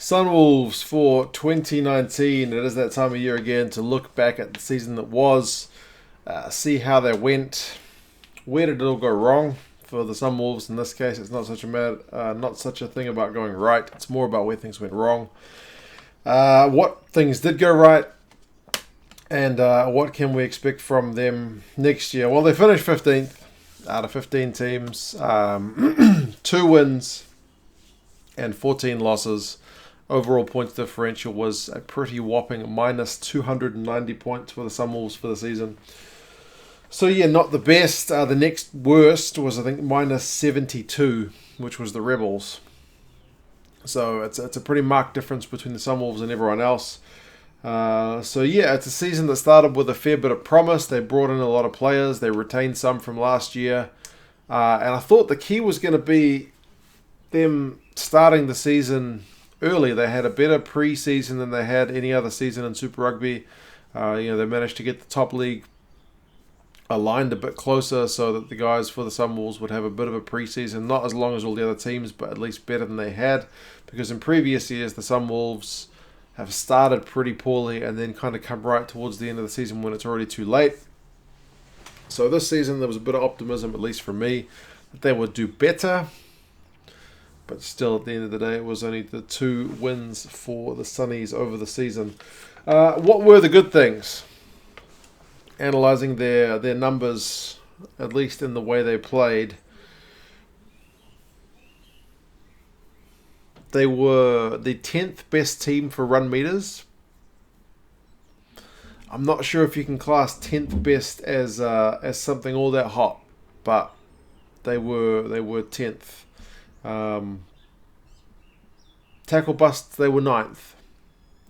Sunwolves for 2019. It is that time of year again to look back at the season that was, see how they went. Where did it all go wrong for the Sunwolves? In this case, it's not such a thing about going right. It's more about where things went wrong. What things did go right, and what can we expect from them next year? Well, they finished 15th out of 15 teams, 2 wins and 14 losses. Overall points differential was a pretty whopping minus 290 points for the Sunwolves for the season. So yeah, not the best. The next worst was, I think, minus 72, which was the Rebels. So it's a pretty marked difference between the Sunwolves and everyone else. So yeah, it's a season that started with a fair bit of promise. They brought in a lot of players. They retained some from last year. And I thought the key was going to be them starting the season early. They had a better pre-season than they had any other season in Super Rugby. They managed to get the top league aligned a bit closer so that the guys for the Sunwolves would have a bit of a pre-season, not as long as all the other teams, but at least better than they had. Because in previous years, the Sunwolves have started pretty poorly and then kind of come right towards the end of the season when it's already too late. So this season, there was a bit of optimism, at least for me, that they would do better. But still, at the end of the day, it was only the 2 wins for the Sunnies over the season. What were the good things? Analysing their numbers, at least in the way they played. They were the 10th best team for run meters. I'm not sure if you can class 10th best as something all that hot, but they were 10th. Tackle busts, they were 9th.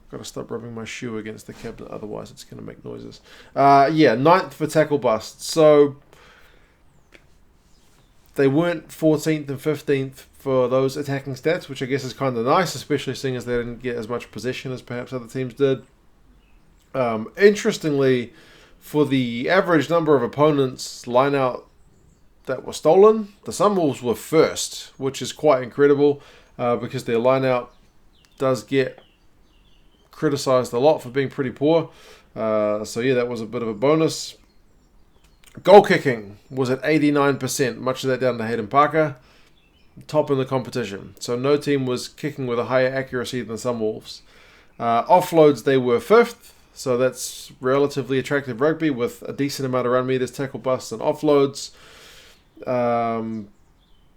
Got to stop rubbing my shoe against the cabinet, otherwise it's going to make noises. 9th for tackle busts. So they weren't 14th and 15th for those attacking stats, which I guess is kind of nice, especially seeing as they didn't get as much possession as perhaps other teams did. Interestingly, for the average number of opponents line out that were stolen, the Sunwolves were first, which is quite incredible because their line out does get criticised a lot for being pretty poor. So yeah, that was a bit of a bonus. Goal kicking was at 89%, much of that down to Hayden Parker, top in the competition. So no team was kicking with a higher accuracy than the Sunwolves. Offloads, they were 5th, so that's relatively attractive rugby with a decent amount of run meters, tackle busts and offloads.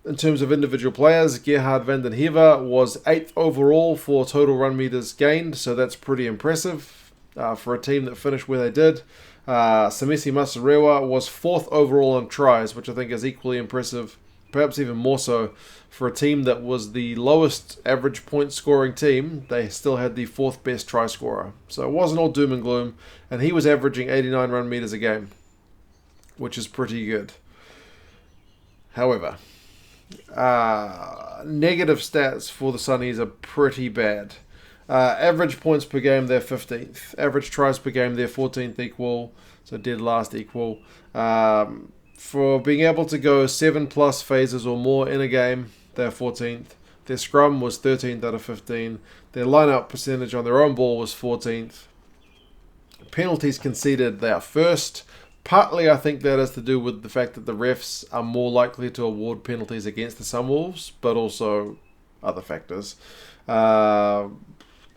In terms of individual players, Gerhard van den Heever was 8th overall for total run meters gained, so that's pretty impressive for a team that finished where they did. Samisi Masarewa was 4th overall on tries, which I think is equally impressive, perhaps even more so, for a team that was the lowest average point scoring team. They still had the 4th best try scorer, so it wasn't all doom and gloom, and he was averaging 89 run meters a game, which is pretty good. However, negative stats for the Sunnies are pretty bad. Average points per game, they're 15th. Average tries per game, they're 14th equal, so dead last equal. For being able to go 7+ phases or more in a game, they're 14th. Their scrum was 13th out of 15. Their line-out percentage on their own ball was 14th. Penalties conceded, they are 1st. Partly, I think that has to do with the fact that the refs are more likely to award penalties against the Sunwolves, but also other factors.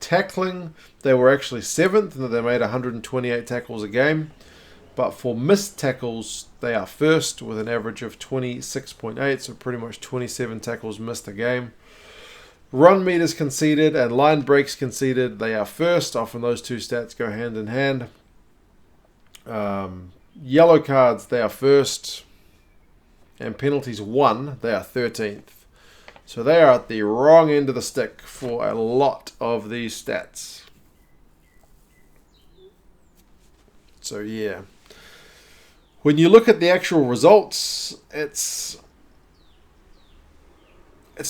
Tackling, they were actually 7th, and they made 128 tackles a game. But for missed tackles, they are 1st with an average of 26.8, so pretty much 27 tackles missed a game. Run meters conceded and line breaks conceded, they are 1st. Often those two stats go hand in hand. Yellow cards, they are 1st. And penalties won, they are 13th. So they are at the wrong end of the stick for a lot of these stats. So yeah. When you look at the actual results, it's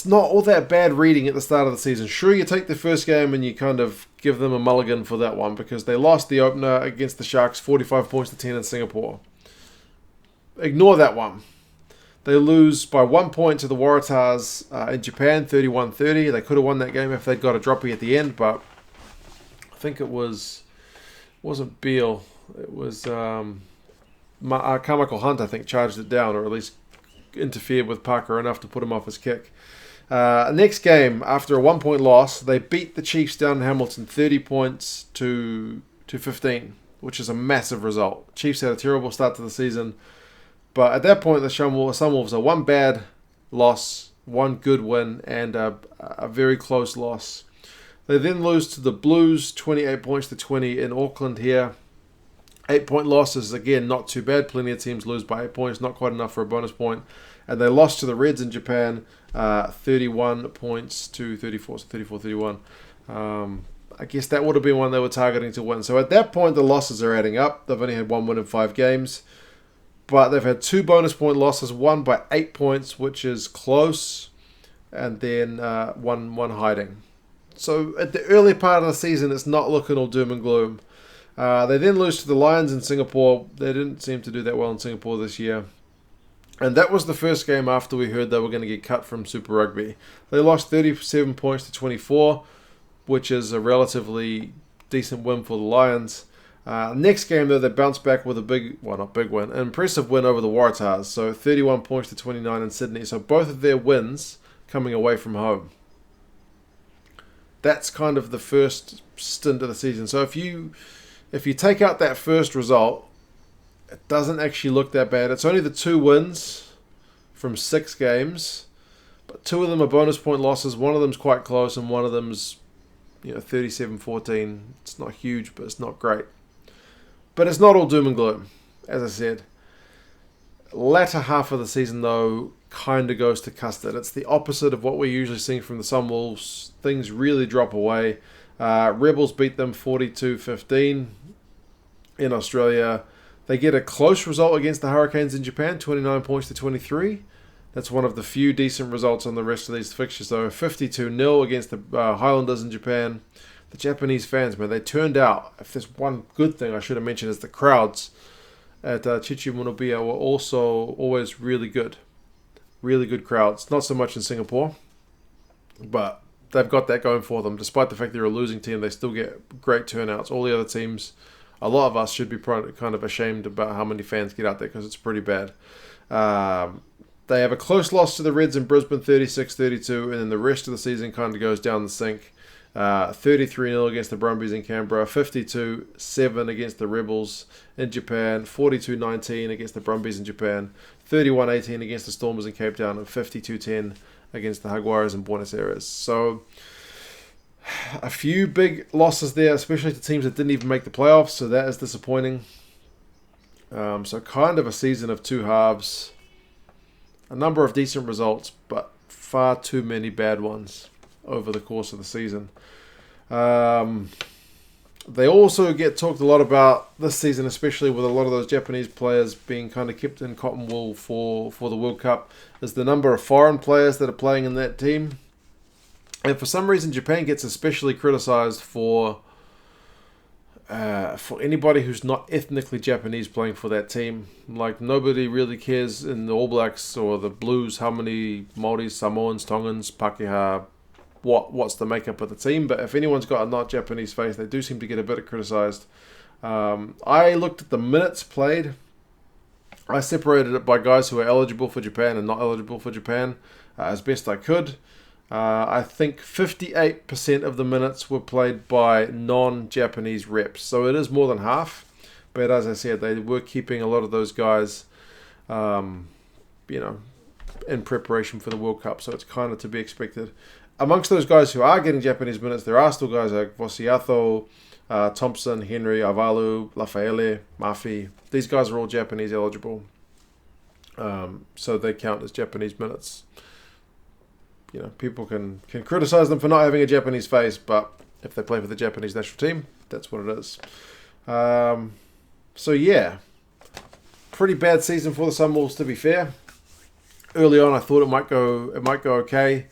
not all that bad reading at the start of the season. Sure, you take the first game and you kind of give them a mulligan for that one because they lost the opener against the Sharks 45 points to 10 in Singapore. Ignore that one. They lose by 1 point to the Waratahs in Japan, 31-30. They could have won that game if they'd got a droppy at the end, but I think wasn't Beale. It was Carmichael Hunt, I think, charged it down, or at least interfered with Parker enough to put him off his kick. Next game, after a 1 point loss, they beat the Chiefs down in Hamilton 30 points to 15, which is a massive result. Chiefs had a terrible start to the season, but at that point, the Sunwolves are one bad loss, one good win, and a very close loss. They then lose to the Blues 28 points to 20 in Auckland here. 8 point losses, again, not too bad. Plenty of teams lose by 8 points, not quite enough for a bonus point. And they lost to the Reds in Japan, 31 points to 34, so 34-31. I guess that would have been one they were targeting to win. So at that point, the losses are adding up. They've only had 1 win in 5 games. But they've had 2 bonus point losses, one by 8 points, which is close, and then one hiding. So at the early part of the season, it's not looking all doom and gloom. They then lose to the Lions in Singapore. They didn't seem to do that well in Singapore this year. And that was the first game after we heard they were going to get cut from Super Rugby. They lost 37 points to 24, which is a relatively decent win for the Lions. Next game, though, they bounced back with an impressive win over the Waratahs. So 31 points to 29 in Sydney. So both of their wins coming away from home. That's kind of the first stint of the season. So if you take out that first result, it doesn't actually look that bad. It's only the 2 wins from 6 games, but 2 of them are bonus point losses. One of them's quite close, and one of them's 37-14. It's not huge, but it's not great. But it's not all doom and gloom, as I said. Latter half of the season, though, kind of goes to custard. It's the opposite of what we're usually seeing from the Sunwolves. Things really drop away. Rebels beat them 42-15 in Australia. They get a close result against the Hurricanes in Japan, 29 points to 23. That's one of the few decent results on the rest of these fixtures, though. 52-0 against the Highlanders in Japan. The Japanese fans, man, they turned out. If there's one good thing I should have mentioned is the crowds at Chichimunobia were also always really good. Really good crowds. Not so much in Singapore, but they've got that going for them. Despite the fact they're a losing team, they still get great turnouts. All the other teams, a lot of us should be kind of ashamed about how many fans get out there because it's pretty bad. They have a close loss to the Reds in Brisbane, 36-32, and then the rest of the season kind of goes down the sink. 33-0 against the Brumbies in Canberra, 52-7 against the Rebels in Japan, 42-19 against the Brumbies in Japan, 31-18 against the Stormers in Cape Town, and 52-10 against the Jaguares in Buenos Aires. So a few big losses there, especially to teams that didn't even make the playoffs, so that is disappointing. So kind of a season of 2 halves. A number of decent results, but far too many bad ones over the course of the season. They also get talked a lot about this season, especially with a lot of those Japanese players being kind of kept in cotton wool for the World Cup, is the number of foreign players that are playing in that team. And for some reason, Japan gets especially criticized for anybody who's not ethnically Japanese playing for that team. Like, nobody really cares in the All Blacks or the Blues how many Māoris, Samoans, Tongans, Pākehā, what's the makeup of the team. But if anyone's got a not Japanese face, they do seem to get a bit criticized. I looked at the minutes played. I separated it by guys who are eligible for Japan and not eligible for Japan as best I could. I think 58% of the minutes were played by non-Japanese reps. So it is more than half. But as I said, they were keeping a lot of those guys, in preparation for the World Cup. So it's kind of to be expected. Amongst those guys who are getting Japanese minutes, there are still guys like Vosiatho, Thompson, Henry, Avalu, Lafayette, Mafi. These guys are all Japanese eligible. So they count as Japanese minutes. People can criticize them for not having a Japanese face, but if they play for the Japanese national team, that's what it is. So yeah, pretty bad season for the Sunwolves, to be fair. Early on, I thought it might go okay.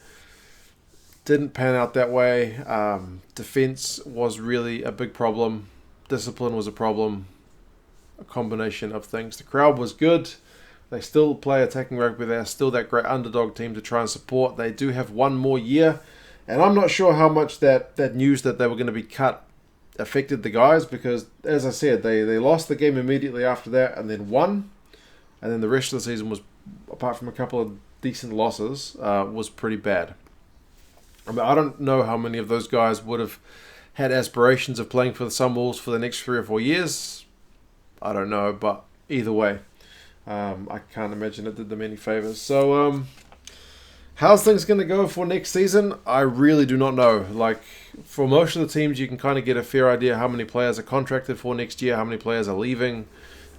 Didn't pan out that way. Defense was really a big problem. Discipline was a problem. A combination of things. The crowd was good. They still play attacking rugby. They're still that great underdog team to try and support. They do have one more year. And I'm not sure how much that news that they were going to be cut affected the guys, because, as I said, they lost the game immediately after that and then won. And then the rest of the season was, apart from a couple of decent losses, was pretty bad. I mean, I don't know how many of those guys would have had aspirations of playing for the Sunwolves for the next 3 or 4 years. I don't know, but either way, I can't imagine it did them any favors. So, how's things going to go for next season? I really do not know. Like, for most of the teams, you can kind of get a fair idea how many players are contracted for next year, how many players are leaving.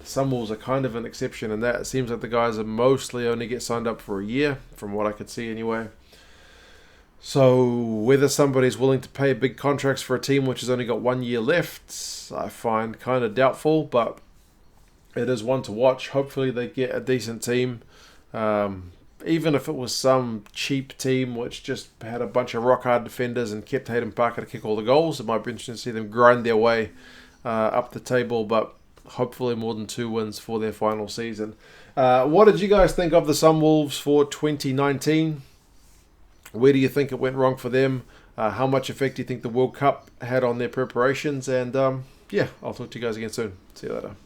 The Sunwolves are kind of an exception in that. It seems like the guys are mostly only get signed up for a year, from what I could see anyway. So whether somebody's willing to pay big contracts for a team which has only got 1 year left, I find kind of doubtful, but it is one to watch. Hopefully they get a decent team. Even if it was some cheap team which just had a bunch of rock-hard defenders and kept Hayden Parker to kick all the goals, it might be interesting to see them grind their way up the table, but hopefully more than 2 wins for their final season. What did you guys think of the Sunwolves for 2019? Where do you think it went wrong for them? How much effect do you think the World Cup had on their preparations? And yeah, I'll talk to you guys again soon. See you later.